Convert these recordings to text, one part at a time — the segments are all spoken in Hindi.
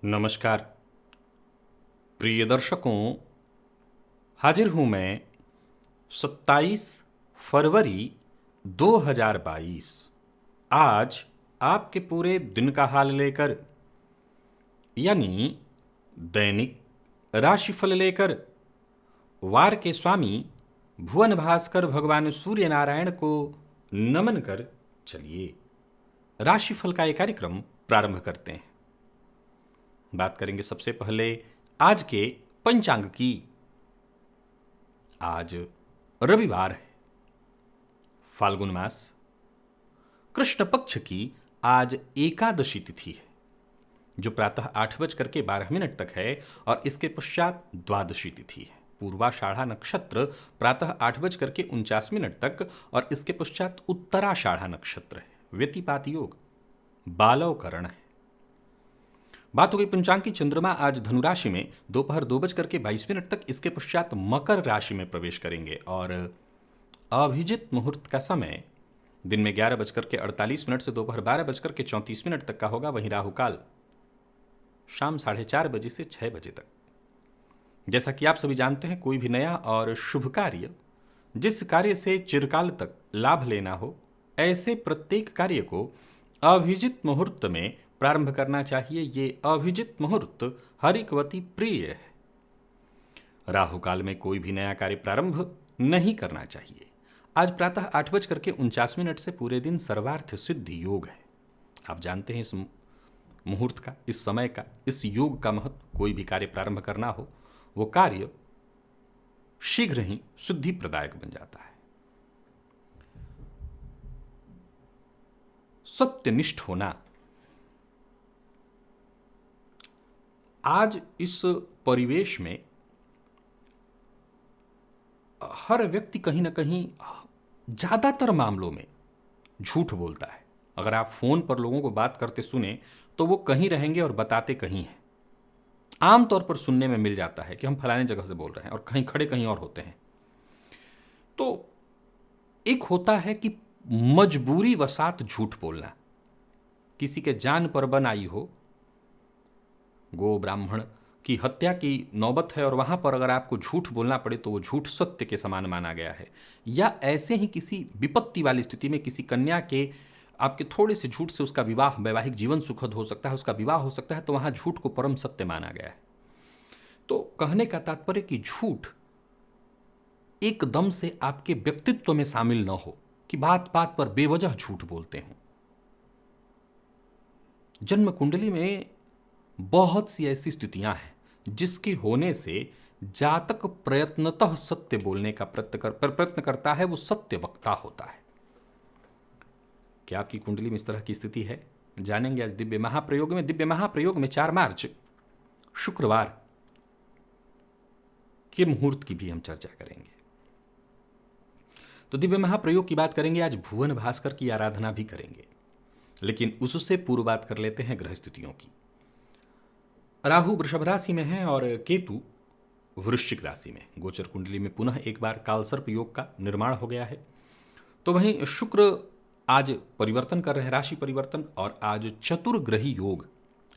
नमस्कार प्रिय दर्शकों, हाजिर हूं मैं 27 फरवरी 2022। आज आपके पूरे दिन का हाल लेकर, यानी दैनिक राशिफल लेकर, वार के स्वामी भुवन भास्कर भगवान सूर्य नारायण को नमन कर चलिए राशिफल का ये कार्यक्रम प्रारंभ करते हैं। बात करेंगे सबसे पहले आज के पंचांग की। आज रविवार है, फाल्गुन मास, कृष्ण पक्ष की आज एकादशी तिथि है जो प्रातः 8:12 तक है और इसके पश्चात द्वादशी तिथि है। पूर्वाषाढ़ा नक्षत्र प्रातः 8:49 तक और इसके पश्चात उत्तराषाढ़ा नक्षत्र है। व्यतिपात योग बालव करण है। बात हो गई पंचांग की। चंद्रमा आज धनुराशि में दोपहर 2:22 तक, इसके पश्चात मकर राशि में प्रवेश करेंगे और अभिजित मुहूर्त का समय दिन में 11:48 से दोपहर 12:34 तक का होगा। वहीं राहु काल शाम 4:30 बजे से 6 बजे तक। जैसा कि आप सभी जानते हैं, कोई भी नया और शुभ कार्य, जिस कार्य से चिरकाल तक लाभ लेना हो, ऐसे प्रत्येक कार्य को अभिजित मुहूर्त में प्रारंभ करना चाहिए। ये अभिजित मुहूर्त हरिकवती प्रिय है। राहु काल में कोई भी नया कार्य प्रारंभ नहीं करना चाहिए। आज प्रातः 8:49 से पूरे दिन सर्वार्थ सिद्धि योग है। आप जानते हैं इस मुहूर्त का, इस समय का, इस योग का महत्व। कोई भी कार्य प्रारंभ करना हो, वो कार्य शीघ्र ही सिद्धि प्रदायक बन जाता है। सत्यनिष्ठ होना। आज इस परिवेश में हर व्यक्ति कहीं ना कहीं, ज्यादातर मामलों में झूठ बोलता है। अगर आप फोन पर लोगों को बात करते सुने तो वो कहीं रहेंगे और बताते कहीं हैं। आमतौर पर सुनने में मिल जाता है कि हम फलाने जगह से बोल रहे हैं और कहीं खड़े कहीं और होते हैं। तो एक होता है कि मजबूरी वसात झूठ बोलना। किसी के जान पर बन आई हो, गो ब्राह्मण की हत्या की नौबत है और वहां पर अगर आपको झूठ बोलना पड़े तो वो झूठ सत्य के समान माना गया है। या ऐसे ही किसी विपत्ति वाली स्थिति में किसी कन्या के आपके थोड़े से झूठ से उसका विवाह, वैवाहिक जीवन सुखद हो सकता है, उसका विवाह हो सकता है, तो वहां झूठ को परम सत्य माना गया है। तो कहने का तात्पर्य कि झूठ एकदम से आपके व्यक्तित्व में शामिल न हो, कि बात बात पर बेवजह झूठ बोलते हो। जन्म कुंडली में बहुत सी ऐसी स्थितियां हैं जिसके होने से जातक प्रयत्नतः सत्य बोलने का प्रयत्न करता है, वो सत्य वक्ता होता है। क्या आपकी कुंडली में इस तरह की स्थिति है? जानेंगे आज दिव्य महाप्रयोग में। दिव्य महाप्रयोग में 4 मार्च शुक्रवार के मुहूर्त की भी हम चर्चा करेंगे। तो दिव्य महाप्रयोग की बात करेंगे, आज भुवन भास्कर की आराधना भी करेंगे। लेकिन उससे पूर्व बात कर लेते हैं ग्रह स्थितियों की। राहु वृषभ राशि में है और केतु वृश्चिक राशि में। गोचर कुंडली में पुनः एक बार कालसर्प योग का निर्माण हो गया है। तो वहीं शुक्र आज परिवर्तन कर रहे हैं, राशि परिवर्तन, और आज चतुर्ग्रही योग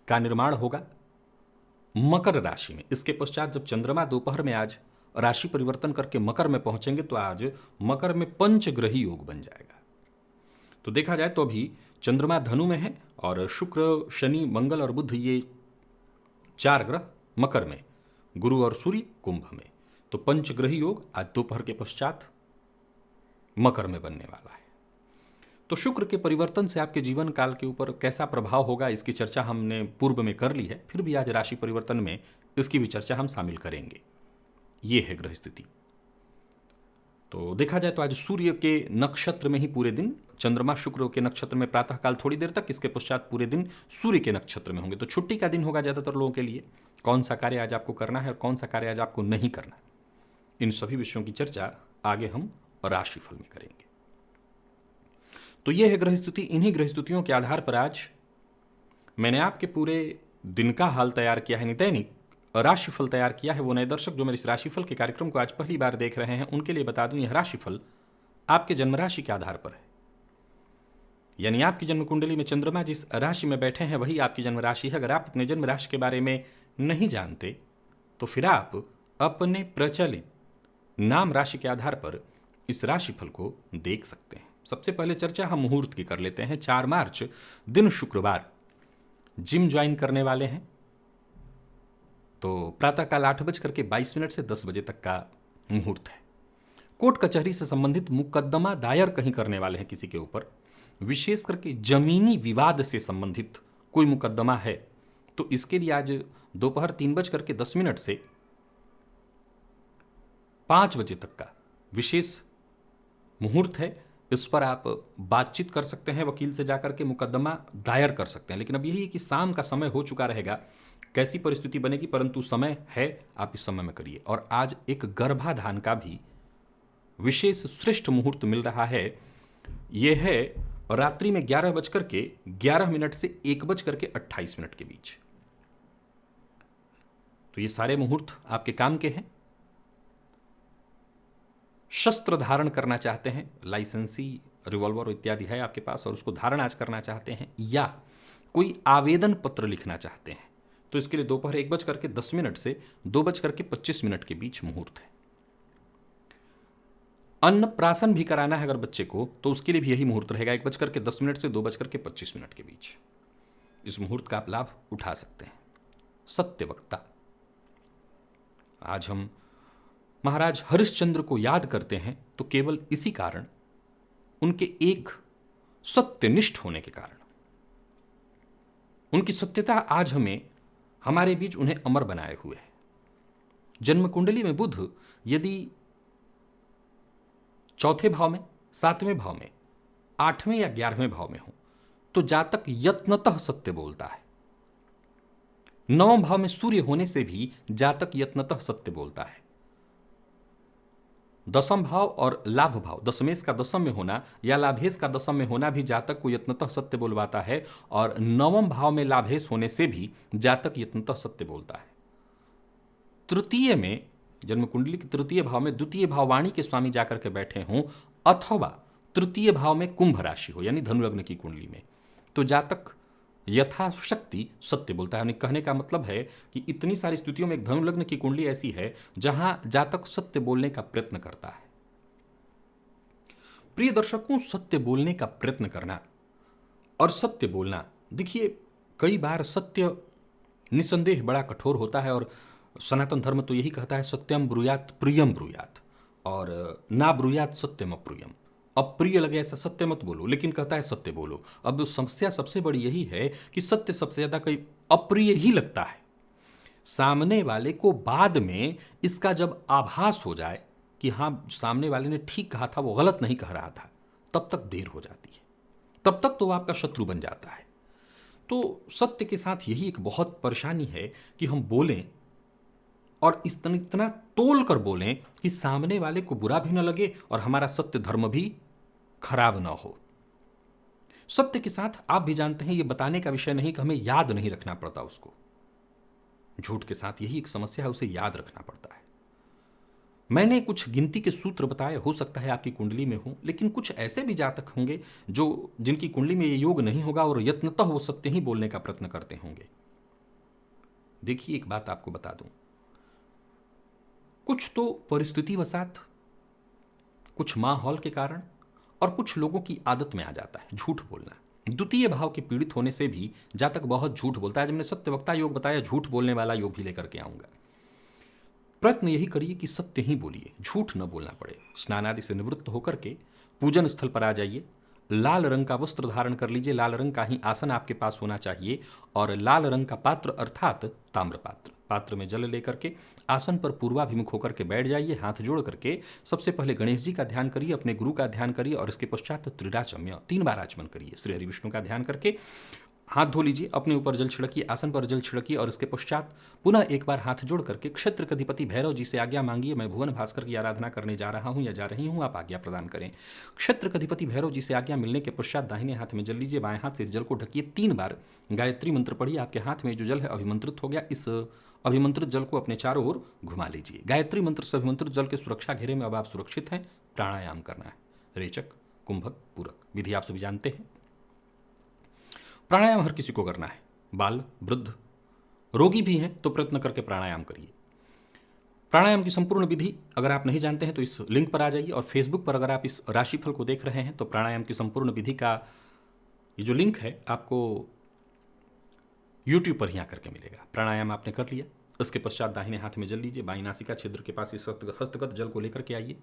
का निर्माण होगा मकर राशि में। इसके पश्चात जब चंद्रमा दोपहर में आज राशि परिवर्तन करके मकर में पहुंचेंगे तो आज मकर में पंचग्रही योग बन जाएगा। तो देखा जाए तो अभी चंद्रमा धनु में है और शुक्र, शनि, मंगल और बुध, ये 4 ग्रह मकर में, गुरु और सूर्य कुंभ में। तो पंचग्रही योग आज दोपहर के पश्चात मकर में बनने वाला है। तो शुक्र के परिवर्तन से आपके जीवन काल के ऊपर कैसा प्रभाव होगा, इसकी चर्चा हमने पूर्व में कर ली है। फिर भी आज राशि परिवर्तन में इसकी भी चर्चा हम शामिल करेंगे। ये है ग्रह स्थिति। तो देखा जाए तो आज सूर्य के नक्षत्र में ही पूरे दिन, चंद्रमा शुक्र के नक्षत्र में प्रातःकाल थोड़ी देर तक, इसके पश्चात पूरे दिन सूर्य के नक्षत्र में होंगे। तो छुट्टी का दिन होगा ज़्यादातर लोगों के लिए। कौन सा कार्य आज आपको करना है और कौन सा कार्य आज आपको नहीं करना, इन सभी विषयों की चर्चा आगे हम राशिफल में करेंगे। तो यह है ग्रह स्थिति। इन्हीं ग्रह स्थितियों के आधार पर आज मैंने आपके पूरे दिन का हाल तैयार किया है, दैनिक राशिफल तैयार किया है। वो नए दर्शक जो मेरे इस राशिफल के कार्यक्रम को आज पहली बार देख रहे हैं, उनके लिए बता दूं, यह राशिफल आपके जन्म राशि के आधार पर है। यानी आपकी जन्म कुंडली में चंद्रमा जिस राशि में बैठे हैं वही आपकी जन्म राशि है। अगर आप अपने जन्म राशि के बारे में नहीं जानते तो फिर आप अपने प्रचलित नाम राशि के आधार पर इस राशिफल को देख सकते हैं। सबसे पहले चर्चा हम मुहूर्त की कर लेते हैं। 4 मार्च दिन शुक्रवार, जिम ज्वाइन करने वाले हैं तो प्रातःकाल 8:22 से 10 बजे तक का मुहूर्त है। कोर्ट कचहरी से संबंधित मुकदमा दायर कहीं करने वाले हैं किसी के ऊपर, विशेष करके जमीनी विवाद से संबंधित कोई मुकदमा है तो इसके लिए आज दोपहर 3:10 से 5 बजे तक का विशेष मुहूर्त है। इस पर आप बातचीत कर सकते हैं, वकील से जाकर के मुकदमा दायर कर सकते हैं। लेकिन अब यही है कि शाम का समय हो चुका रहेगा, कैसी परिस्थिति बनेगी, परंतु समय है, आप इस समय में करिए। और आज एक गर्भाधान का भी विशेष श्रेष्ठ मुहूर्त मिल रहा है। यह है रात्रि में 11:11 से 1:28 के बीच। तो ये सारे मुहूर्त आपके काम के हैं। शस्त्र धारण करना चाहते हैं, लाइसेंसी, रिवॉल्वर इत्यादि है आपके पास और उसको धारण आज करना चाहते हैं, या कोई आवेदन पत्र लिखना चाहते हैं तो इसके लिए दोपहर 1:10 से 2:25 के बीच मुहूर्त है। अन्नप्राशन भी कराना है अगर बच्चे को तो उसके लिए भी यही मुहूर्त रहेगा, 1:10 से 2:25 के बीच। इस मुहूर्त का आप लाभ उठा सकते हैं। सत्यवक्ता, आज हम महाराज हरिश्चंद्र को याद करते हैं तो केवल इसी कारण, उनके एक सत्यनिष्ठ होने के कारण, उनकी सत्यता आज हमें हमारे बीच उन्हें अमर बनाए हुए है। जन्म कुंडली में बुध यदि 4 भाव में, 7वें भाव में, 8वें या 11वें भाव में हो तो जातक यत्नतः सत्य बोलता है। 9वें भाव में सूर्य होने से भी जातक यत्नतः सत्य बोलता है। 10वां भाव और लाभ भाव, दशमेश का 10 में होना या लाभेश का 10 में होना भी जातक को यत्नतः सत्य बोलवाता है। और 9वें भाव में लाभेश होने से भी जातक यत्नतः सत्य बोलता है। तृतीय में, जन्म कुंडली के तृतीय भाव में द्वितीय भाववाणी के स्वामी जाकर के बैठे हों, अथवा तृतीय भाव में कुंभ राशि हो यानी धनु लग्न की कुंडली में, तो जातक यथाशक्ति सत्य बोलता है। यानी कहने का मतलब है कि इतनी सारी स्थितियों में एक धनु लग्न की कुंडली ऐसी है जहां जातक सत्य बोलने का प्रयत्न करता है। प्रिय दर्शकों, सत्य बोलने का प्रयत्न करना और सत्य बोलना, देखिए कई बार सत्य निसंदेह बड़ा कठोर होता है और सनातन धर्म तो यही कहता है सत्यम ब्रूयात प्रियम ब्रूयात, और ना ब्रूयात सत्यम अप्रियम। अप्रिय लगे ऐसा सत्य मत बोलो, लेकिन कहता है सत्य बोलो। अब समस्या सबसे बड़ी यही है कि सत्य सबसे ज्यादा कई अप्रिय ही लगता है। सामने वाले को बाद में इसका जब आभास हो जाए कि हाँ सामने वाले ने ठीक कहा था, वो गलत नहीं कह रहा था, तब तक देर हो जाती है, तब तक तो वो आपका शत्रु बन जाता है। तो सत्य के साथ यही एक बहुत परेशानी है कि हम बोलें और इतना तोल कर बोलें कि सामने वाले को बुरा भी न लगे और हमारा सत्य धर्म भी खराब ना हो। सत्य के साथ आप भी जानते हैं ये बताने का विषय नहीं कि हमें याद नहीं रखना पड़ता उसको। झूठ के साथ यही एक समस्या है, उसे याद रखना पड़ता है। मैंने कुछ गिनती के सूत्र बताए, हो सकता है आपकी कुंडली में हो, लेकिन कुछ ऐसे भी जातक होंगे जो जिनकी कुंडली में ये योग नहीं होगा और यत्नतः वो सत्य ही बोलने का प्रयत्न करते होंगे। देखिए एक बात आपको बता दूं, कुछ तो परिस्थिति वसात, कुछ माहौल के कारण और कुछ लोगों की आदत में आ जाता है झूठ बोलना। द्वितीय भाव के पीड़ित होने से भी जातक बहुत झूठ बोलता है। जब मैंने सत्यवक्ता योग बताया, झूठ बोलने वाला योग भी लेकर के आऊंगा। प्रयत्न यही करिए कि सत्य ही बोलिए, झूठ न बोलना पड़े। स्नान आदि से निवृत्त होकर के पूजन स्थल पर आ जाइए, लाल रंग का वस्त्र धारण कर लीजिए, लाल रंग का ही आसन आपके पास होना चाहिए और लाल रंग का पात्र अर्थात ताम्र पात्र, पात्र में जल लेकर के आसन पर पूर्वाभिमुख होकर के बैठ जाइए। हाथ जोड़ करके सबसे पहले गणेश जी का ध्यान करिए, अपने गुरु का ध्यान करिए और इसके पश्चात त्रिराचम्य 3 बार आचमन करिए। श्री हरि विष्णु का ध्यान करके हाथ धो लीजिए, अपने ऊपर जल छिड़किए, आसन पर जल छिड़किए और इसके पश्चात पुनः एक बार हाथ जोड़ करके क्षेत्र के अधिपति भैरव जी से आज्ञा मांगिए। मैं भुवन भास्कर की आराधना करने जा रहा हूं या जा रही हूं, आप आज्ञा प्रदान करें। क्षेत्र के अधिपति भैरव जी से आज्ञा मिलने के पश्चात दाहिने हाथ में जल लीजिए, बाएं हाथ से इस जल को ढकिए, 3 बार गायत्री मंत्र पढ़िए। आपके हाथ में जो जल है अभिमंत्रित हो गया। इस अभिमंत्रित जल को अपने चारों ओर घुमा लीजिए। गायत्री मंत्र से अभिमंत्रित जल के सुरक्षा घेरे में अब आप सुरक्षित हैं। प्राणायाम करना है, रेचक, कुंभक, पूरक, विधि आप सभी जानते हैं। प्राणायाम हर किसी को करना है, बाल, वृद्ध, रोगी भी हैं तो प्रयत्न करके प्राणायाम करिए। प्राणायाम की संपूर्ण विधि अगर आप नहीं जानते हैं तो इस लिंक पर आ जाइए, और फेसबुक पर अगर आप इस राशिफल को देख रहे हैं तो प्राणायाम की संपूर्ण विधि का ये जो लिंक है आपको यूट्यूब पर ही आकर के मिलेगा। प्राणायाम आपने कर लिया, उसके पश्चात दाहिने हाथ में जल लीजिए, बाई नासिका छिद्र के पास इस हस्तगत जल को लेकर के आइए।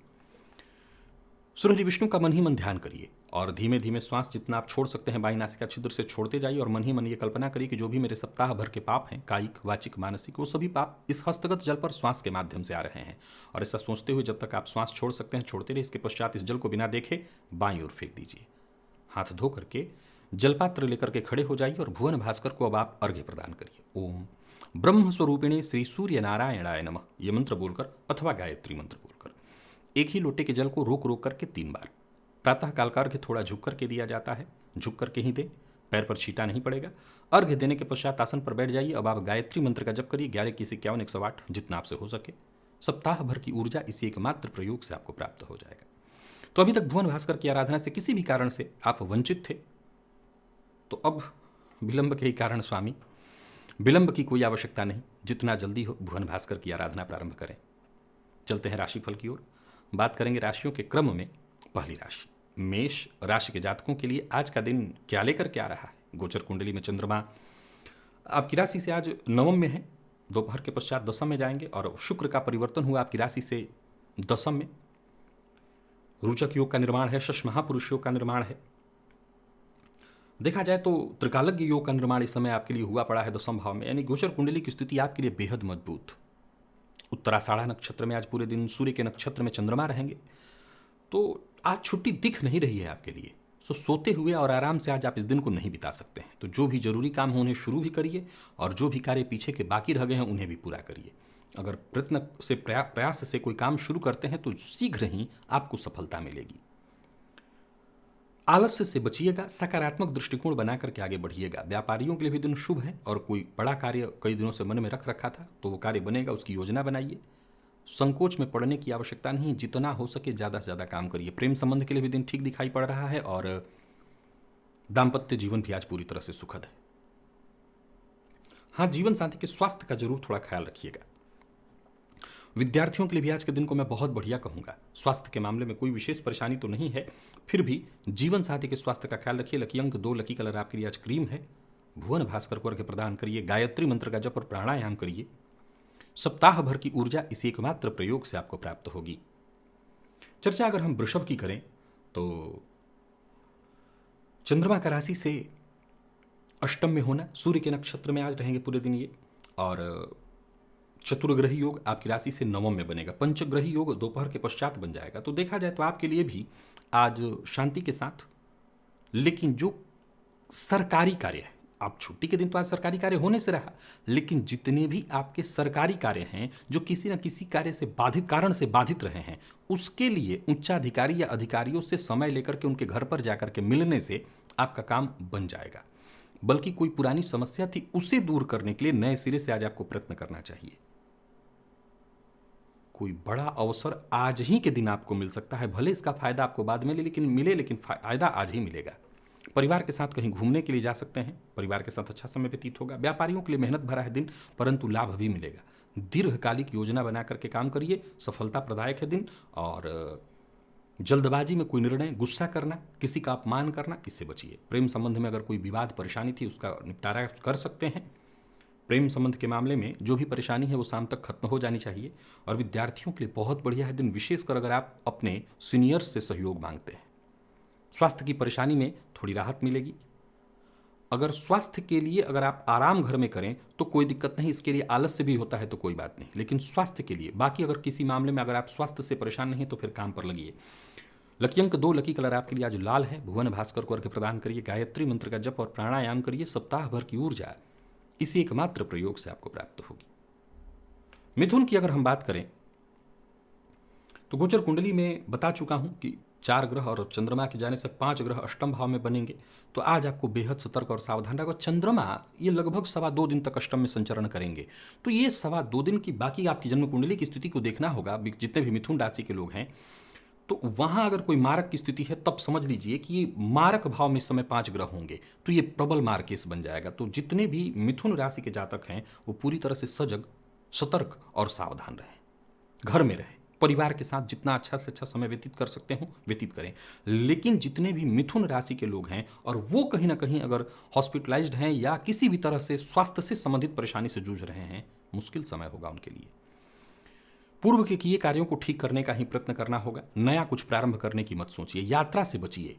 सूर्य विष्णु का मन ही मन ध्यान करिए और धीमे धीमे श्वास जितना आप छोड़ सकते हैं बाई नासिका छिद्र से छोड़ते जाइए, और मन ही मन ये कल्पना करिए कि जो भी मेरे सप्ताह भर के पाप हैं, कायिक, वाचिक, मानसिक, वो सभी पाप इस हस्तगत जल पर श्वास के माध्यम से आ रहे हैं। और ऐसा सोचते हुए जब तक आप श्वास छोड़ सकते हैं छोड़ते रहिए। इसके पश्चात इस जल को बिना देखे बाईं ओर फेंक दीजिए। हाथ धो करके जलपात्र लेकर के खड़े हो जाइए और भुवन भास्कर को अब आप अर्घ्य प्रदान करिए। ओम ब्रह्म स्वरूपिणी श्री सूर्य नारायणाय नमः, ये मंत्र बोलकर अथवा गायत्री मंत्र बोलकर एक ही लोटे के जल को रोक रोक करके 3 बार प्रातः काल का अर्घ्य थोड़ा झुक करके दिया जाता है, झुक करके ही दें, पैर पर छींटा नहीं पड़ेगा। अर्घ्य देने के पश्चात आसन पर बैठ जाइए। अब आप गायत्री मंत्र का जप करिए 11 की 51 108 जितना आपसे हो सके। सप्ताह भर की ऊर्जा इसी एकमात्र प्रयोग से आपको प्राप्त हो जाएगा। तो अभी तक भुवन भास्कर की आराधना से किसी भी कारण से आप वंचित थे तो अब विलंब के ही कारण स्वामी, विलंब की कोई आवश्यकता नहीं, जितना जल्दी हो भुवन भास्कर की आराधना प्रारंभ करें। चलते हैं राशिफल की ओर। बात करेंगे राशियों के क्रम में। पहली राशि मेष राशि के जातकों के लिए आज का दिन क्या लेकर के आ रहा है। गोचर कुंडली में चंद्रमा आपकी राशि से आज नवम में है, दोपहर के पश्चात दशम में जाएंगे, और शुक्र का परिवर्तन हुआ आपकी राशि से दशम में। रोचक योग का निर्माण है, शश महापुरुष योग का निर्माण है। देखा जाए तो त्रिकालज्ञ योग का निर्माण इस समय आपके लिए हुआ पड़ा है दशम भाव में, यानी गोचर कुंडली की स्थिति आपके लिए बेहद मजबूत। उत्तराषाढ़ा नक्षत्र में आज पूरे दिन सूर्य के नक्षत्र में चंद्रमा रहेंगे, तो आज छुट्टी दिख नहीं रही है आपके लिए। सो सोते हुए और आराम से आज आप इस दिन को नहीं बिता सकते हैं। तो जो भी जरूरी काम हो उन्हें शुरू भी करिए, और जो भी कार्य पीछे के बाकी रह गए हैं उन्हें भी पूरा करिए। अगर प्रयत्न से प्रयास से कोई काम शुरू करते हैं तो शीघ्र ही आपको सफलता मिलेगी। आलस्य से बचिएगा, सकारात्मक दृष्टिकोण बना करके आगे बढ़िएगा। व्यापारियों के लिए भी दिन शुभ है, और कोई बड़ा कार्य कई दिनों से मन में रख रखा था तो वो कार्य बनेगा, उसकी योजना बनाइए। संकोच में पड़ने की आवश्यकता नहीं, जितना हो सके ज़्यादा से ज़्यादा काम करिए। प्रेम संबंध के लिए भी दिन ठीक दिखाई पड़ रहा है, और दाम्पत्य जीवन भी आज पूरी तरह से सुखद है। हाँ, जीवन साथी के स्वास्थ्य का जरूर थोड़ा ख्याल रखिएगा। विद्यार्थियों के लिए भी आज के दिन को मैं बहुत बढ़िया कहूँगा। स्वास्थ्य के मामले में कोई विशेष परेशानी तो नहीं है, फिर भी जीवन साथी के स्वास्थ्य का ख्याल रखिए। लकी अंक 2, लकी कलर आपके लिए आज क्रीम है। भुवन भास्कर को अर्घ्य प्रदान करिए, गायत्री मंत्र का जप और प्राणायाम करिए। सप्ताह भर की ऊर्जा इसी एकमात्र प्रयोग से आपको प्राप्त होगी। चर्चा अगर हम वृषभ की करें तो चंद्रमा का राशि से अष्टम में होना, सूर्य के नक्षत्र में आज रहेंगे पूरे दिन ये, और चतुर्ग्रही योग आपकी राशि से नवम में बनेगा। पंचग्रही योग दोपहर के पश्चात बन जाएगा। तो देखा जाए तो आपके लिए भी आज शांति के साथ, लेकिन जो सरकारी कार्य है, आप छुट्टी के दिन तो आज सरकारी कार्य होने से रहा, लेकिन जितने भी आपके सरकारी कार्य हैं जो किसी न किसी कार्य से बाधित कारण से बाधित रहे हैं, उसके लिए उच्चाधिकारी या अधिकारियों से समय लेकर के उनके घर पर जाकर के मिलने से आपका काम बन जाएगा। बल्कि कोई पुरानी समस्या थी उसे दूर करने के लिए नए सिरे से आज आपको प्रयत्न करना चाहिए। कोई बड़ा अवसर आज ही के दिन आपको मिल सकता है, भले इसका फायदा आपको बाद में लेकिन फायदा आज ही मिलेगा। परिवार के साथ कहीं घूमने के लिए जा सकते हैं, परिवार के साथ अच्छा समय व्यतीत होगा। व्यापारियों के लिए मेहनत भरा है दिन, परंतु लाभ भी मिलेगा। दीर्घकालिक योजना बना करके काम करिए, सफलता प्रदायक है दिन। और जल्दबाजी में कोई निर्णय, गुस्सा करना, किसी का अपमान करना, इससे बचिए। प्रेम संबंध में अगर कोई विवाद परेशानी थी उसका निपटारा कर सकते हैं। प्रेम संबंध के मामले में जो भी परेशानी है वो शाम तक खत्म हो जानी चाहिए। और विद्यार्थियों के लिए बहुत बढ़िया है दिन, विशेषकर अगर आप अपने सीनियर्स से सहयोग मांगते हैं। स्वास्थ्य की परेशानी में थोड़ी राहत मिलेगी। अगर स्वास्थ्य के लिए अगर आप आराम घर में करें तो कोई दिक्कत नहीं, इसके लिए आलस्य भी होता है तो कोई बात नहीं, लेकिन स्वास्थ्य के लिए बाकी अगर किसी मामले में अगर आप स्वास्थ्य से परेशान नहीं तो फिर काम पर लगिए। लकी अंक 2, लकी कलर आपके लिए आज लाल है। भुवन भास्कर को अर्घ्य प्रदान करिए, गायत्री मंत्र का जप और प्राणायाम करिए। सप्ताह भर की ऊर्जा इसी एकमात्र प्रयोग से आपको प्राप्त होगी। मिथुन की अगर हम बात करें तो गोचर कुंडली में बता चुका हूं कि 4 ग्रह और चंद्रमा के जाने से 5 ग्रह अष्टम भाव में बनेंगे। तो आज आपको बेहद सतर्क और सावधान रहेगा। चंद्रमा ये लगभग 2.25 दिन तक अष्टम में संचरण करेंगे। तो ये 2.25 दिन की बाकी आपकी जन्म कुंडली की स्थिति को देखना होगा। जितने भी मिथुन राशि के लोग हैं तो वहां अगर कोई मारक की स्थिति है तब समझ लीजिए कि ये मारक भाव में इस समय 5 ग्रह होंगे, तो ये प्रबल मार केस बन जाएगा। तो जितने भी मिथुन राशि के जातक हैं वो पूरी तरह से सजग, सतर्क और सावधान रहें, घर में रहें, परिवार के साथ जितना अच्छा से अच्छा समय व्यतीत कर सकते हो व्यतीत करें। लेकिन जितने भी मिथुन राशि के लोग हैं और वो कहीं ना कहीं अगर हॉस्पिटलाइज्ड हैं या किसी भी तरह से स्वास्थ्य से संबंधित परेशानी से जूझ रहे हैं, मुश्किल समय होगा उनके लिए। पूर्व के किए कार्यों को ठीक करने का ही प्रयत्न करना होगा। नया कुछ प्रारंभ करने की मत सोचिए। यात्रा से बचिए।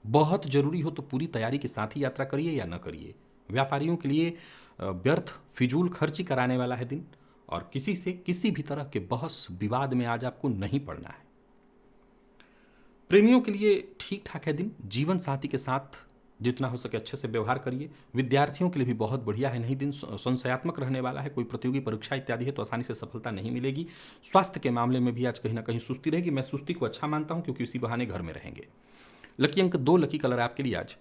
बहुत जरूरी हो तो पूरी तैयारी के साथ ही यात्रा करिए या न करिए। व्यापारियों के लिए व्यर्थ फिजूल खर्ची कराने वाला है दिन, और किसी से किसी भी तरह के बहस विवाद में आज आपको नहीं पड़ना है। प्रेमियों के लिए ठीक ठाक है दिन। जीवन साथी के साथ जितना हो सके अच्छे से व्यवहार करिए। विद्यार्थियों के लिए भी बहुत बढ़िया है नहीं दिन, संशयात्मक रहने वाला है। कोई प्रतियोगी परीक्षा इत्यादि है तो आसानी से सफलता नहीं मिलेगी। स्वास्थ्य के मामले में भी आज कहीं ना कहीं सुस्ती रहेगी। मैं सुस्ती को अच्छा मानता हूं क्योंकि इसी बहाने घर में रहेंगे। लकी अंक 2, लकी कलर आपके लिए आज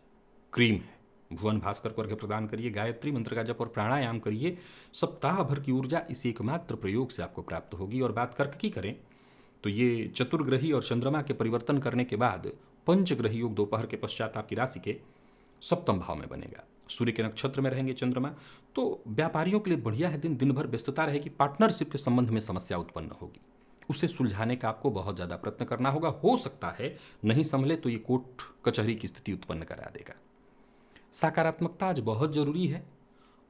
क्रीम है। भुवन भास्कर को अर्घ्य प्रदान करिए, गायत्री मंत्र का जप और प्राणायाम करिए। सप्ताह भर की ऊर्जा इस एकमात्र प्रयोग से आपको प्राप्त होगी। और बात कर्क की करें तो ये चतुर्ग्रही और चंद्रमा के परिवर्तन करने के बाद पंचग्रही योग दोपहर के पश्चात आपकी राशि के सप्तम भाव में बनेगा। सूर्य के नक्षत्र में रहेंगे चंद्रमा, तो व्यापारियों के लिए बढ़िया है दिन। दिन भर व्यस्तता रहेगी। पार्टनरशिप के संबंध में समस्या उत्पन्न होगी, उसे सुलझाने का आपको बहुत ज़्यादा प्रयत्न करना होगा। हो सकता है नहीं संभले तो ये कोर्ट कचहरी की स्थिति उत्पन्न करा देगा। सकारात्मकता आज बहुत जरूरी है,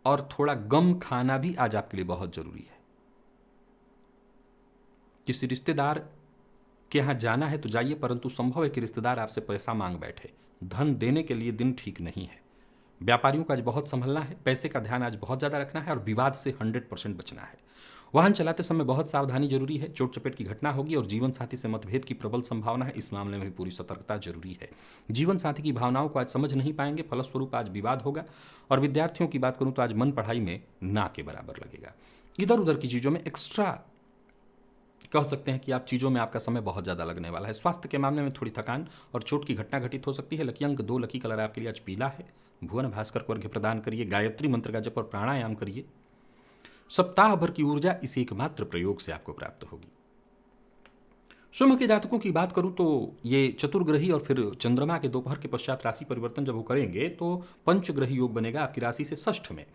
और थोड़ा गम खाना भी आज आपके लिए बहुत जरूरी है। किसी रिश्तेदार के यहाँ जाना है तो जाइए, परंतु संभव है कि रिश्तेदार आपसे पैसा मांग बैठे। धन देने के लिए दिन ठीक नहीं है। व्यापारियों को आज बहुत संभलना है। पैसे का ध्यान आज बहुत ज़्यादा रखना है और विवाद से 100% बचना है। वाहन चलाते समय बहुत सावधानी जरूरी है। चोट चपेट की घटना होगी और जीवन साथी से मतभेद की प्रबल संभावना है। इस मामले में भी पूरी सतर्कता जरूरी है। जीवन साथी की भावनाओं को आज समझ नहीं पाएंगे, फलस्वरूप आज विवाद होगा। और विद्यार्थियों की बात करूं तो आज मन पढ़ाई में ना के बराबर लगेगा। इधर उधर की चीज़ों में एक्स्ट्रा कह सकते हैं कि आप चीज़ों में आपका समय बहुत ज़्यादा लगने वाला है। स्वास्थ्य के मामले में थोड़ी थकान और चोट की घटना घटित हो सकती है। लकी अंक 2, लकी कलर आपके लिए आज पीला है। भुवन भास्कर को अर्घ्य प्रदान करिए, गायत्री मंत्र का जप और प्राणायाम करिए। सप्ताह भर की ऊर्जा इस एकमात्र प्रयोग से आपको प्राप्त होगी। सिंह के जातकों की बात करूं तो ये चतुर्ग्रही और फिर चंद्रमा के दोपहर के पश्चात राशि परिवर्तन जब वो करेंगे तो पंचग्रही योग बनेगा आपकी राशि से षष्ठ में।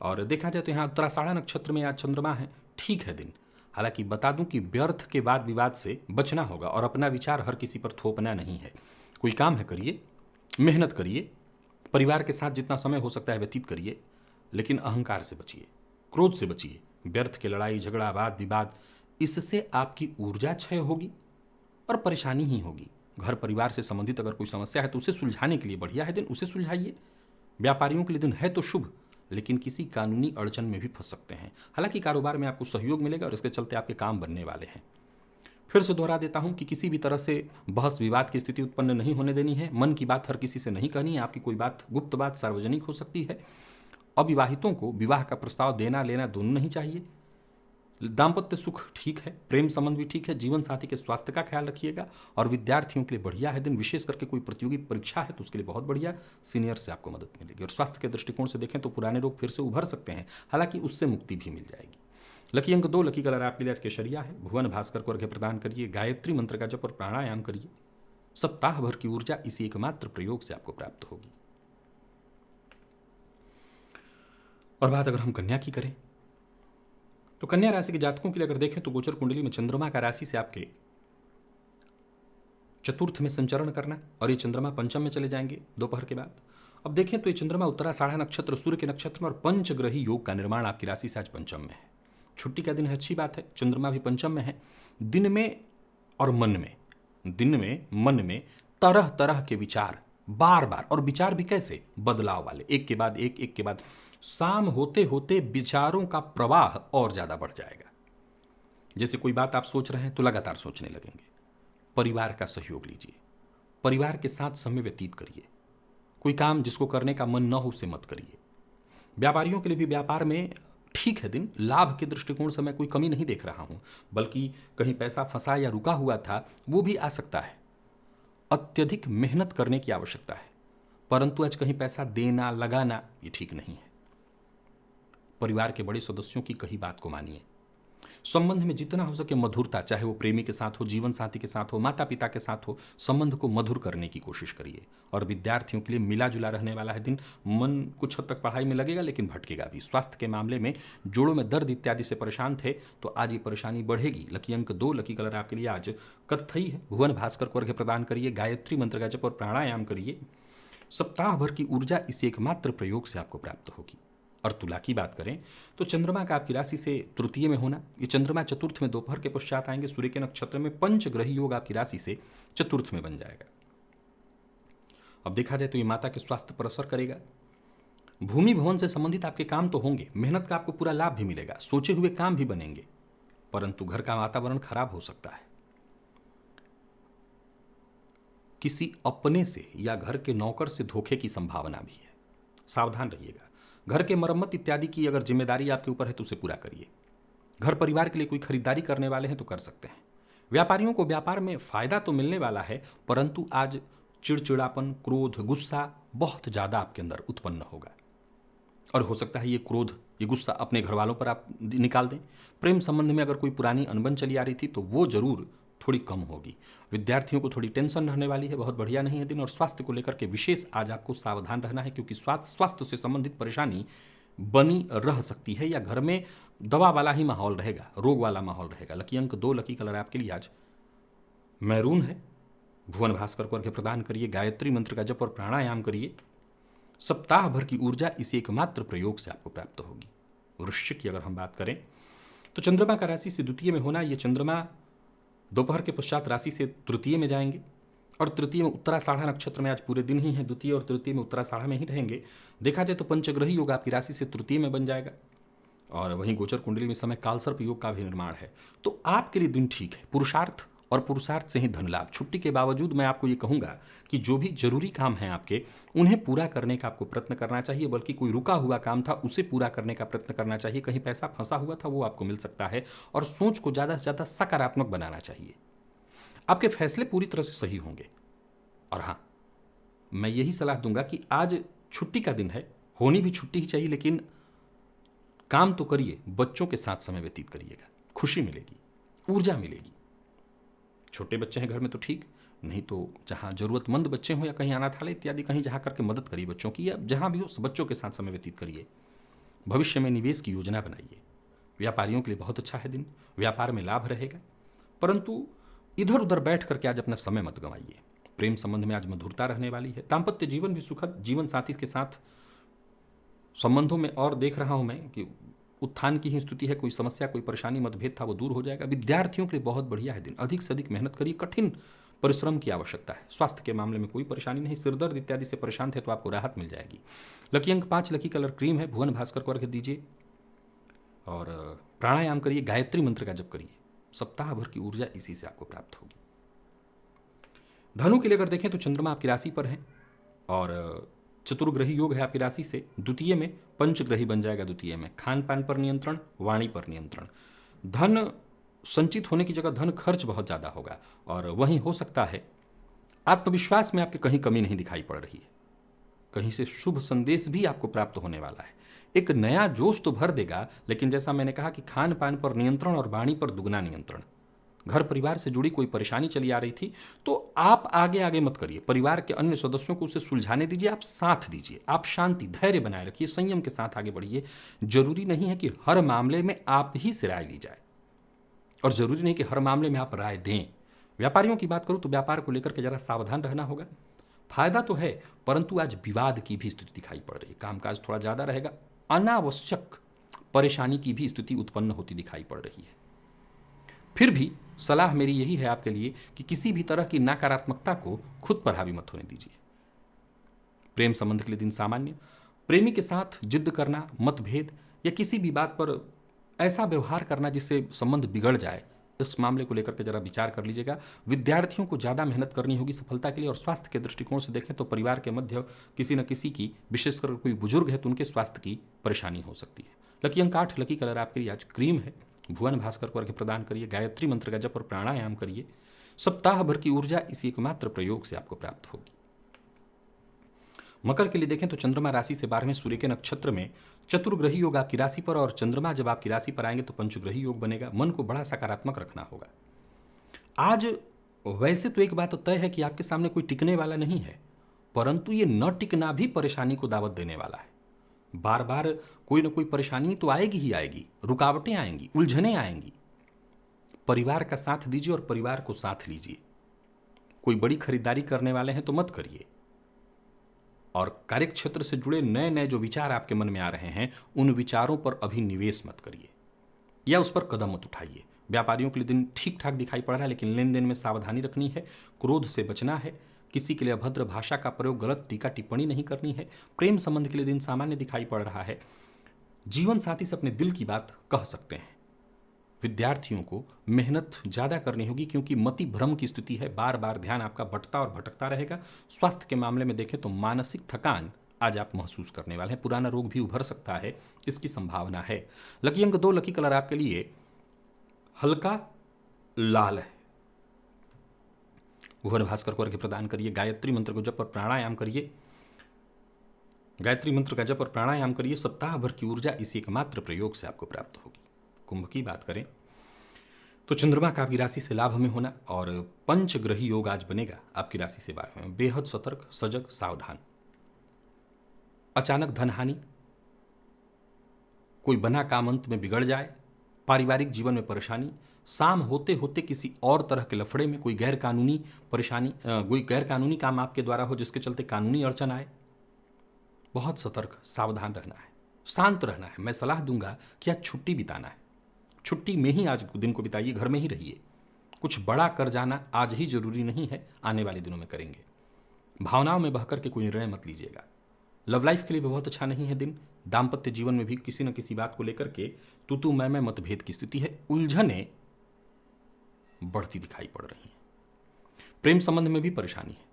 और देखा जाए तो यहाँ उत्तराषाढ़ा नक्षत्र में आज चंद्रमा है। ठीक है दिन। हालांकि बता दूं कि व्यर्थ के बाद विवाद से बचना होगा और अपना विचार हर किसी पर थोपना नहीं है। कोई काम है करिए, मेहनत करिए, परिवार के साथ जितना समय हो सकता है व्यतीत करिए, लेकिन अहंकार से बचिए, क्रोध से बचिए। व्यर्थ के लड़ाई झगड़ा वाद विवाद, इससे आपकी ऊर्जा क्षय होगी और परेशानी ही होगी। घर परिवार से संबंधित अगर कोई समस्या है तो उसे सुलझाने के लिए बढ़िया है दिन, उसे सुलझाइए। व्यापारियों के लिए दिन है तो शुभ, लेकिन किसी कानूनी अड़चन में भी फंस सकते हैं। हालांकि कारोबार में आपको सहयोग मिलेगा और इसके चलते आपके काम बनने वाले हैं। फिर से दोहरा देता हूं कि किसी भी तरह से बहस विवाद की स्थिति उत्पन्न नहीं होने देनी है। मन की बात हर किसी से नहीं कहनी है। आपकी कोई बात, गुप्त बात सार्वजनिक हो सकती है। अविवाहितों को विवाह का प्रस्ताव देना लेना दोनों नहीं चाहिए। दाम्पत्य सुख ठीक है, प्रेम संबंध भी ठीक है। जीवन साथी के स्वास्थ्य का ख्याल रखिएगा। और विद्यार्थियों के लिए बढ़िया है दिन। विशेष करके कोई प्रतियोगी परीक्षा है तो उसके लिए बहुत बढ़िया, सीनियर से आपको मदद मिलेगी। और स्वास्थ्य के दृष्टिकोण से देखें तो पुराने रोग फिर से उभर सकते हैं, हालांकि उससे मुक्ति भी मिल जाएगी। लकी अंक 2, लकी कलर आपके लिए आज केसरिया है। भुवन भास्कर को अर्घ्य प्रदान करिए, गायत्री मंत्र का जप और प्राणायाम करिए। सप्ताह भर की ऊर्जा इसी एकमात्र प्रयोग से आपको प्राप्त होगी। और बात अगर हम कन्या की करें तो कन्या राशि के जातकों के लिए अगर देखें तो गोचर कुंडली में चंद्रमा का राशि से आपके चतुर्थ में संचरण करना, और ये चंद्रमा पंचम में चले जाएंगे दोपहर के बाद। अब देखें तो ये चंद्रमा उत्तराषाढ़ा नक्षत्र सूर्य के नक्षत्र में और पंचग्रही योग का निर्माण आपकी राशि से आज पंचम में है। छुट्टी का दिन है, अच्छी बात है। चंद्रमा भी पंचम में है। दिन में और मन में, दिन में मन में तरह तरह के विचार बार बार, और विचार भी कैसे, बदलाव वाले, एक के बाद एक के बाद। शाम होते होते विचारों का प्रवाह और ज्यादा बढ़ जाएगा। जैसे कोई बात आप सोच रहे हैं तो लगातार सोचने लगेंगे। परिवार का सहयोग लीजिए, परिवार के साथ समय व्यतीत करिए। कोई काम जिसको करने का मन न हो उसे मत करिए। व्यापारियों के लिए भी व्यापार में ठीक है दिन। लाभ के दृष्टिकोण से मैं कोई कमी नहीं देख रहा हूं, बल्कि कहीं पैसा फंसा या रुका हुआ था वो भी आ सकता है। अत्यधिक मेहनत करने की आवश्यकता है, परंतु आज कहीं पैसा देना लगाना ये ठीक नहीं है। परिवार के बड़े सदस्यों की कही बात को मानिए। संबंध में जितना हो सके मधुरता, चाहे वो प्रेमी के साथ हो, जीवन साथी के साथ हो, माता पिता के साथ हो, संबंध को मधुर करने की कोशिश करिए। और विद्यार्थियों के लिए मिला जुला रहने वाला है दिन। मन कुछ हद तक पढ़ाई में लगेगा लेकिन भटकेगा भी। स्वास्थ्य के मामले में जोड़ों में दर्द इत्यादि से परेशान थे तो आज ये परेशानी बढ़ेगी। लकी अंक 2, लकी कलर आपके लिए आज कत्थई है। भुवन भास्कर को अर्घ्य प्रदान करिए, गायत्री मंत्र का जप और प्राणायाम करिए। सप्ताह भर की ऊर्जा इस एकमात्र प्रयोग से आपको प्राप्त होगी। और तुला की बात करें तो चंद्रमा का आपकी राशि से तृतीय में होना, ये चंद्रमा चतुर्थ में दोपहर के पश्चात आएंगे। सूर्य के नक्षत्र में पंचग्रही योग आपकी राशि से चतुर्थ में बन जाएगा। अब देखा जाए तो ये माता के स्वास्थ्य पर असर करेगा। भूमि भवन से संबंधित आपके काम तो होंगे, मेहनत का आपको पूरा लाभ भी मिलेगा, सोचे हुए काम भी बनेंगे, परंतु घर का वातावरण खराब हो सकता है। किसी अपने से या घर के नौकर से धोखे की संभावना भी है, सावधान रहिएगा। घर के मरम्मत इत्यादि की अगर जिम्मेदारी आपके ऊपर है तो उसे पूरा करिए। घर परिवार के लिए कोई खरीदारी करने वाले हैं तो कर सकते हैं। व्यापारियों को व्यापार में फायदा तो मिलने वाला है, परंतु आज चिड़चिड़ापन, क्रोध, गुस्सा बहुत ज्यादा आपके अंदर उत्पन्न होगा और हो सकता है ये क्रोध, ये गुस्सा अपने घर वालों पर आप निकाल दें। प्रेम संबंध में अगर कोई पुरानी अनबन चली आ रही थी तो वो जरूर थोड़ी कम होगी। विद्यार्थियों को थोड़ी टेंशन रहने वाली है, बहुत बढ़िया नहीं है दिन। और स्वास्थ्य को लेकर के विशेष आज आपको सावधान रहना है, क्योंकि स्वास्थ्य से संबंधित परेशानी बनी रह सकती है या घर में दवा वाला ही माहौल रहेगा, रोग वाला माहौल रहेगा। लकी अंक 2, लकी कलर आपके लिए आज मैरून है। भुवन भास्कर को अर्घ्य प्रदान करिए, गायत्री मंत्र का जप और प्राणायाम करिए। सप्ताह भर की ऊर्जा इस एकमात्र प्रयोग से आपको प्राप्त होगी। वृश्चिक की अगर हम बात करें तो चंद्रमा का राशि से द्वितीय में होना, ये चंद्रमा दोपहर के पश्चात राशि से तृतीय में जाएंगे और तृतीय में उत्तराषाढ़ा नक्षत्र में आज पूरे दिन ही है। द्वितीय और तृतीय में उत्तराषाढ़ा में ही रहेंगे। देखा जाए तो पंचग्रही योग आपकी राशि से तृतीय में बन जाएगा और वहीं गोचर कुंडली में समय कालसर्प योग का भी निर्माण है। तो आपके लिए दिन ठीक है। पुरुषार्थ और पुरुषार्थ से ही धन लाभ। छुट्टी के बावजूद मैं आपको ये कहूंगा कि जो भी जरूरी काम है आपके, उन्हें पूरा करने का आपको प्रयत्न करना चाहिए। बल्कि कोई रुका हुआ काम था उसे पूरा करने का प्रयत्न करना चाहिए। कहीं पैसा फंसा हुआ था वो आपको मिल सकता है। और सोच को ज़्यादा से ज़्यादा सकारात्मक बनाना चाहिए। आपके फैसले पूरी तरह से सही होंगे। और हाँ, मैं यही सलाह दूंगा कि आज छुट्टी का दिन है, होनी भी छुट्टी ही चाहिए, लेकिन काम तो करिए, बच्चों के साथ समय व्यतीत करिएगा, खुशी मिलेगी, ऊर्जा मिलेगी। छोटे बच्चे हैं घर में तो ठीक, नहीं तो जहाँ जरूरतमंद बच्चे हों या कहीं अनाथालय इत्यादि कहीं जहाँ करके मदद करिए बच्चों की, या जहाँ भी हो बच्चों के साथ समय व्यतीत करिए। भविष्य में निवेश की योजना बनाइए। व्यापारियों के लिए बहुत अच्छा है दिन, व्यापार में लाभ रहेगा, परंतु इधर उधर बैठ करके आज अपना समय मत गंवाइए। प्रेम संबंध में आज मधुरता रहने वाली है। दाम्पत्य जीवन भी सुखद, जीवन साथी के साथ संबंधों में और देख रहा हूं मैं कि उत्थान की ही स्थिति है। कोई समस्या, कोई परेशानी, मतभेद था वो दूर हो जाएगा। विद्यार्थियों के लिए बहुत बढ़िया है दिन। अधिक से अधिक मेहनत करिए, कठिन परिश्रम की आवश्यकता है। स्वास्थ्य के मामले में कोई परेशानी नहीं। सिरदर्द इत्यादि से परेशान थे तो आपको राहत मिल जाएगी। लकी अंक 5, लकी कलर क्रीम है। भुवन भास्कर को अर्घ्य दीजिए और प्राणायाम करिए, गायत्री मंत्र का जप करिए। सप्ताह भर की ऊर्जा इसी से आपको प्राप्त होगी। धनु के लिए अगर देखें तो चंद्रमा आपकी राशि पर है और चतुर्ग्रही योग है आपकी राशि से। द्वितीय में पंचग्रही बन जाएगा। द्वितीय में खान पान पर नियंत्रण, वाणी पर नियंत्रण। धन संचित होने की जगह धन खर्च बहुत ज़्यादा होगा और वहीं हो सकता है आत्मविश्वास में आपके कहीं कमी नहीं दिखाई पड़ रही है। कहीं से शुभ संदेश भी आपको प्राप्त होने वाला है। एक नया जोश तो भर देगा, लेकिन जैसा मैंने कहा कि खान पान पर नियंत्रण और वाणी पर दुगना नियंत्रण। घर परिवार से जुड़ी कोई परेशानी चली आ रही थी तो आप आगे आगे मत करिए। परिवार के अन्य सदस्यों को उसे सुलझाने दीजिए, आप साथ दीजिए, आप शांति धैर्य बनाए रखिए, संयम के साथ आगे बढ़िए। जरूरी नहीं है कि हर मामले में आप ही से राय ली जाए और जरूरी नहीं कि हर मामले में आप राय दें। व्यापारियों की बात करूं तो व्यापार को लेकर के जरा सावधान रहना होगा। फायदा तो है, परंतु आज विवाद की भी स्थिति दिखाई पड़ रही है। कामकाज थोड़ा ज्यादा रहेगा। अनावश्यक परेशानी की भी स्थिति उत्पन्न होती दिखाई पड़ रही है। फिर भी सलाह मेरी यही है आपके लिए कि किसी भी तरह की नकारात्मकता को खुद पर हावी मत होने दीजिए। प्रेम संबंध के लिए दिन सामान्य। प्रेमी के साथ जिद करना, मतभेद या किसी भी बात पर ऐसा व्यवहार करना जिससे संबंध बिगड़ जाए, इस मामले को लेकर के जरा विचार कर लीजिएगा। विद्यार्थियों को ज़्यादा मेहनत करनी होगी सफलता के लिए। और स्वास्थ्य के दृष्टिकोण से देखें तो परिवार के मध्य किसी न किसी की, विशेषकर कोई बुजुर्ग है तो उनके स्वास्थ्य की परेशानी हो सकती है। लकी अंक 8, लकी कलर आपके लिए आज क्रीम है। भुवन भास्कर को अर्घ्य प्रदान करिए, गायत्री मंत्र का जप और प्राणायाम करिए। सप्ताह भर की ऊर्जा इसी एकमात्र प्रयोग से आपको प्राप्त होगी। मकर के लिए देखें तो चंद्रमा राशि से 12वें सूर्य के नक्षत्र में चतुर्ग्रही योग आपकी राशि पर, और चंद्रमा जब आपकी राशि पर आएंगे तो पंचग्रही योग बनेगा। मन को बड़ा सकारात्मक रखना होगा। आज वैसे तो एक बात तय है कि आपके सामने कोई टिकने वाला नहीं है, परंतु ये न टिकना भी परेशानी को दावत देने वाला है। बार बार कोई ना कोई परेशानी तो आएगी ही आएगी, रुकावटें आएंगी, उलझनें आएंगी। परिवार का साथ दीजिए और परिवार को साथ लीजिए। कोई बड़ी खरीदारी करने वाले हैं तो मत करिए, और कार्यक्षेत्र से जुड़े नए नए जो विचार आपके मन में आ रहे हैं उन विचारों पर अभी निवेश मत करिए या उस पर कदम मत उठाइए। व्यापारियों के लिए दिन ठीक ठाक दिखाई पड़ रहा है, लेकिन लेन देन में सावधानी रखनी है, क्रोध से बचना है, किसी के लिए अभद्र भाषा का प्रयोग, गलत टीका टिप्पणी नहीं करनी है। प्रेम संबंध के लिए दिन सामान्य दिखाई पड़ रहा है। जीवन साथी से अपने दिल की बात कह सकते हैं। विद्यार्थियों को मेहनत ज़्यादा करनी होगी क्योंकि मति भ्रम की स्थिति है, बार बार ध्यान आपका भटकता और भटकता रहेगा। स्वास्थ्य के मामले में देखें तो मानसिक थकान आज आप महसूस करने वाले हैं। पुराना रोग भी उभर सकता है, इसकी संभावना है। लकी अंक 2, लकी कलर आपके लिए हल्का लाल है। भुवन भास्कर को अर्घ्य प्रदान करिए। गायत्री मंत्र को जप और प्राणायाम करिए। गायत्री मंत्र का जप और प्राणायाम करिए। सप्ताह भर की ऊर्जा इसी एकमात्र प्रयोग से आपको प्राप्त होगी। कुंभ की बात करें तो चंद्रमा का आपकी राशि से लाभ में होना और पंचग्रही योग आज बनेगा आपकी राशि से 12वें में। बेहद सतर्क, सजग, सावधान। अचानक धन हानि, कोई बना काम अंत में बिगड़ जाए, पारिवारिक जीवन में परेशानी, शाम होते होते किसी और तरह के लफड़े में कोई गैर कानूनी परेशानी, कोई गैर कानूनी काम आपके द्वारा हो जिसके चलते कानूनी अड़चन आए। बहुत सतर्क, सावधान रहना है, शांत रहना है। मैं सलाह दूंगा कि आज छुट्टी बिताना है। छुट्टी में ही आज दिन को बिताइए, घर में ही रहिए। कुछ बड़ा कर जाना आज ही जरूरी नहीं है, आने वाले दिनों में करेंगे। भावनाओं में बहकर के कोई निर्णय मत लीजिएगा। लव लाइफ के लिए भी बहुत अच्छा नहीं है दिन। दाम्पत्य जीवन में भी किसी न किसी बात को लेकर के तू मैं मतभेद की स्थिति है। उलझने बढ़ती दिखाई पड़ रही हैं। प्रेम संबंध में भी परेशानी है।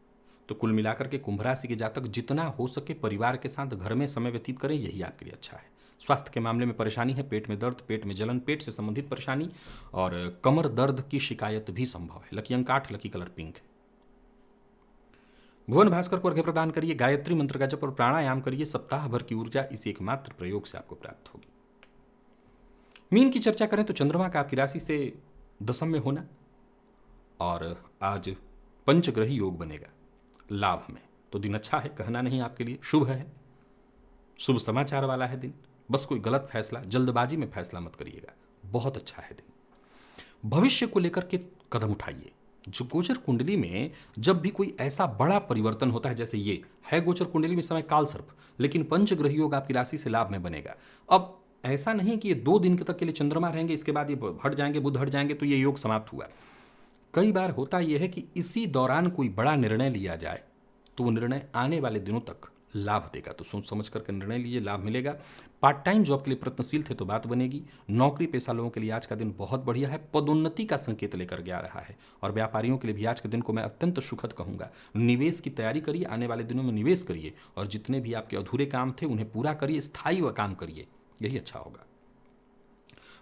तो कुल मिलाकर के कुंभ राशि के जातक जितना हो सके परिवार के साथ घर में समय व्यतीत करें, यही आपके लिए अच्छा है। स्वास्थ्य के मामले में परेशानी है। पेट में दर्द, पेट में जलन, पेट से संबंधित परेशानी और कमर दर्द की शिकायत भी संभव है। लकी अंक 8, लकी कलर पिंक है। भुवन भास्कर को अर्घ्य प्रदान करिए। गायत्री मंत्र का जप और प्राणायाम करिए। सप्ताह भर की ऊर्जा इसी एकमात्र प्रयोग से आपको प्राप्त होगी। मीन की चर्चा करें तो चंद्रमा का आपकी राशि से 10वें में होना और आज पंचग्रही योग बनेगा लाभ में। तो दिन अच्छा है, कहना नहीं आपके लिए, शुभ है, शुभ समाचार वाला है दिन। बस कोई गलत फैसला, जल्दबाजी में फैसला मत करिएगा। बहुत अच्छा है दिन। भविष्य को लेकर के कदम उठाइए। जो गोचर कुंडली में जब भी कोई ऐसा बड़ा परिवर्तन होता है, जैसे ये है गोचर कुंडली में समय काल सर्प, लेकिन पंचग्रही योग आपकी राशि से लाभ में बनेगा। अब ऐसा नहीं कि ये 2 दिन तक के लिए चंद्रमा रहेंगे, इसके बाद ये हट जाएंगे, बुध हट जाएंगे तो ये योग समाप्त हुआ। कई बार होता यह है कि इसी दौरान कोई बड़ा निर्णय लिया जाए तो वो निर्णय आने वाले दिनों तक लाभ देगा। तो सोच समझ करके निर्णय लीजिए, लाभ मिलेगा। पार्ट टाइम जॉब के लिए प्रयत्नशील थे तो बात बनेगी। नौकरी पेशा लोगों के लिए आज का दिन बहुत बढ़िया है, पदोन्नति का संकेत लेकर के आ रहा है। और व्यापारियों के लिए भी आज के दिन को मैं अत्यंत सुखद कहूंगा। निवेश की तैयारी करिए, आने वाले दिनों में निवेश करिए और जितने भी आपके अधूरे काम थे उन्हें पूरा करिए, स्थायी काम करिए, यही अच्छा होगा।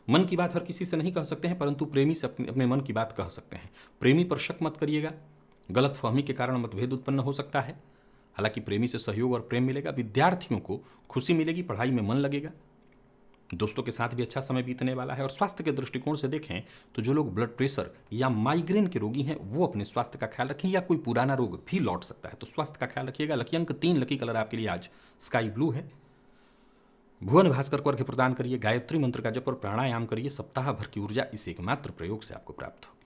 मन की बात हर किसी से नहीं कह सकते हैं, परंतु प्रेमी से अपने मन की बात कह सकते हैं। प्रेमी पर शक मत करिएगा, गलत फहमी के कारण मतभेद उत्पन्न हो सकता है। हालांकि प्रेमी से सहयोग और प्रेम मिलेगा। विद्यार्थियों को खुशी मिलेगी, पढ़ाई में मन लगेगा। दोस्तों के साथ भी अच्छा समय बीतने वाला है। और स्वास्थ्य के दृष्टिकोण से देखें तो जो लोग ब्लड प्रेशर या माइग्रेन के रोगी हैं वो अपने स्वास्थ्य का ख्याल रखें, या कोई पुराना रोग भी लौट सकता है तो स्वास्थ्य का ख्याल रखिएगा। लकी अंक 3, लकी कलर आपके लिए आज स्काई ब्लू है। भुवन भास्कर को अर्घ्य प्रदान करिए। गायत्री मंत्र का जप और प्राणायाम करिए। सप्ताह भर की ऊर्जा इस एकमात्र प्रयोग से आपको प्राप्त होगी।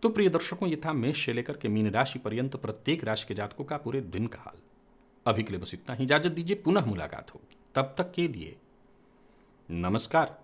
तो प्रिय दर्शकों, ये था मेष से लेकर के मीन राशि पर्यंत प्रत्येक राशि के जातकों का पूरे दिन का हाल। अभी के लिए बस इतना ही। इजाजत दीजिए, पुनः मुलाकात होगी। तब तक के लिए नमस्कार।